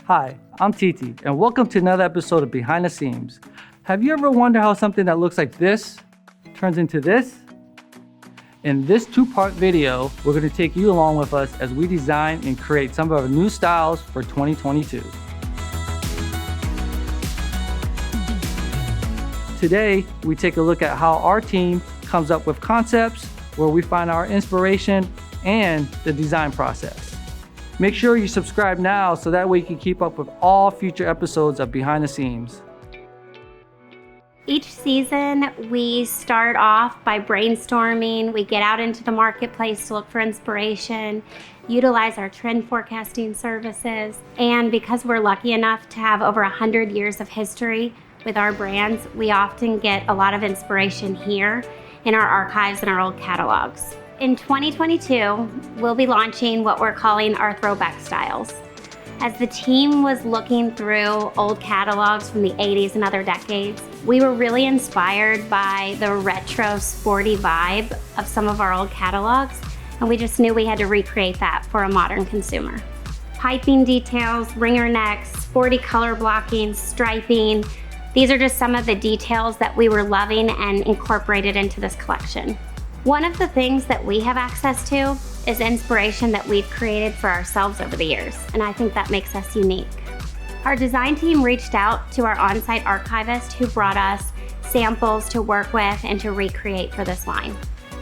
Hi, I'm Titi, and welcome to another episode of Behind the Seams. Have you ever wondered how something that looks like this turns into this? In this two-part video, we're going to take you along with us as we design and create some of our new styles for 2022. Today, we take a look at how our team comes up with concepts, where we find our inspiration, and the design process. Make sure you subscribe now so that way you can keep up with all future episodes of Behind the Seams. Each season, we start off by brainstorming. We get out into the marketplace to look for inspiration, utilize our trend forecasting services, and because we're lucky enough to have over 100 years of history with our brands, we often get a lot of inspiration here in our archives and our old catalogs. In 2022, we'll be launching what we're calling our throwback styles. As the team was looking through old catalogs from the 80s and other decades, we were really inspired by the retro sporty vibe of some of our old catalogs, and we just knew we had to recreate that for a modern consumer. Piping details, ringer necks, sporty color blocking, striping, these are just some of the details that we were loving and incorporated into this collection. One of the things that we have access to is inspiration that we've created for ourselves over the years, and I think that makes us unique. Our design team reached out to our on-site archivist who brought us samples to work with and to recreate for this line.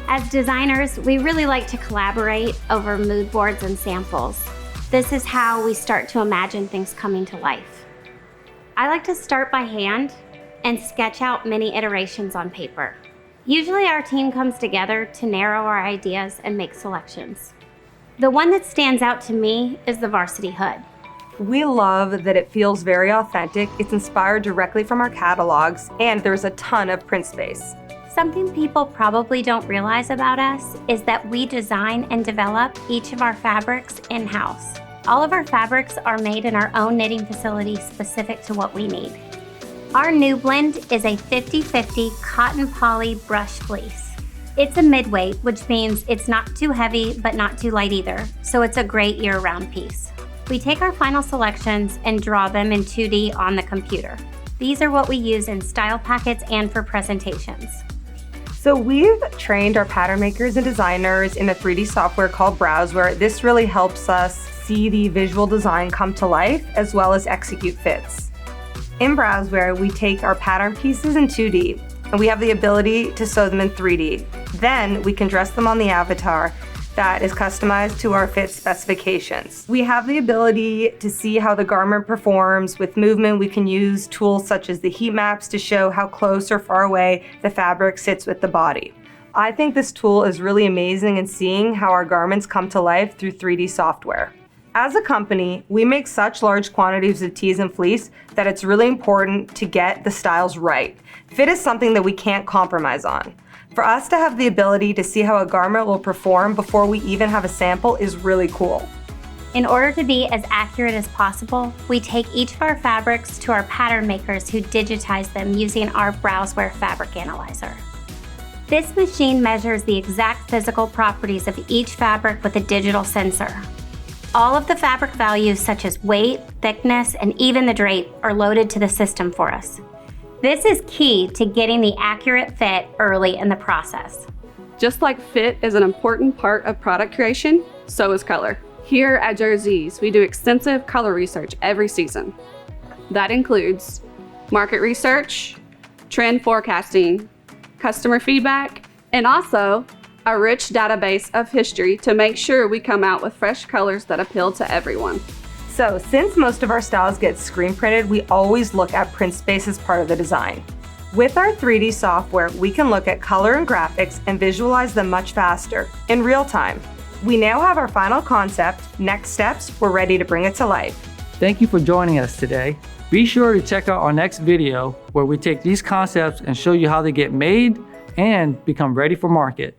As designers, we really like to collaborate over mood boards and samples. This is how we start to imagine things coming to life. I like to start by hand and sketch out many iterations on paper. Usually our team comes together to narrow our ideas and make selections. The one that stands out to me is the varsity hood. We love that it feels very authentic. It's inspired directly from our catalogs, and there's a ton of print space. Something people probably don't realize about us is that we design and develop each of our fabrics in-house. All of our fabrics are made in our own knitting facility specific to what we need. Our NuBlend is a 50-50 cotton poly brush fleece. It's a midweight, which means it's not too heavy but not too light either, so it's a great year-round piece. We take our final selections and draw them in 2D on the computer. These are what we use in style packets and for presentations. So we've trained our pattern makers and designers in a 3D software called Browseware. This really helps us see the visual design come to life as well as execute fits. In Browseware, we take our pattern pieces in 2D, and we have the ability to sew them in 3D. Then we can dress them on the avatar that is customized to our fit specifications. We have the ability to see how the garment performs. With movement, we can use tools such as the heat maps to show how close or far away the fabric sits with the body. I think this tool is really amazing in seeing how our garments come to life through 3D software. As a company, we make such large quantities of tees and fleece that it's really important to get the styles right. Fit is something that we can't compromise on. For us to have the ability to see how a garment will perform before we even have a sample is really cool. In order to be as accurate as possible, we take each of our fabrics to our pattern makers who digitize them using our Browseware fabric analyzer. This machine measures the exact physical properties of each fabric with a digital sensor. All of the fabric values such as weight, thickness, and even the drape are loaded to the system for us. This is key to getting the accurate fit early in the process. Just like fit is an important part of product creation, so is color. Here at Jerzees, we do extensive color research every season. That includes market research, trend forecasting, customer feedback, and also a rich database of history to make sure we come out with fresh colors that appeal to everyone. So since most of our styles get screen printed, we always look at print space as part of the design. With our 3D software, we can look at color and graphics and visualize them much faster, in real time. We now have our final concept. Next steps, we're ready to bring it to life. Thank you for joining us today. Be sure to check out our next video where we take these concepts and show you how they get made and become ready for market.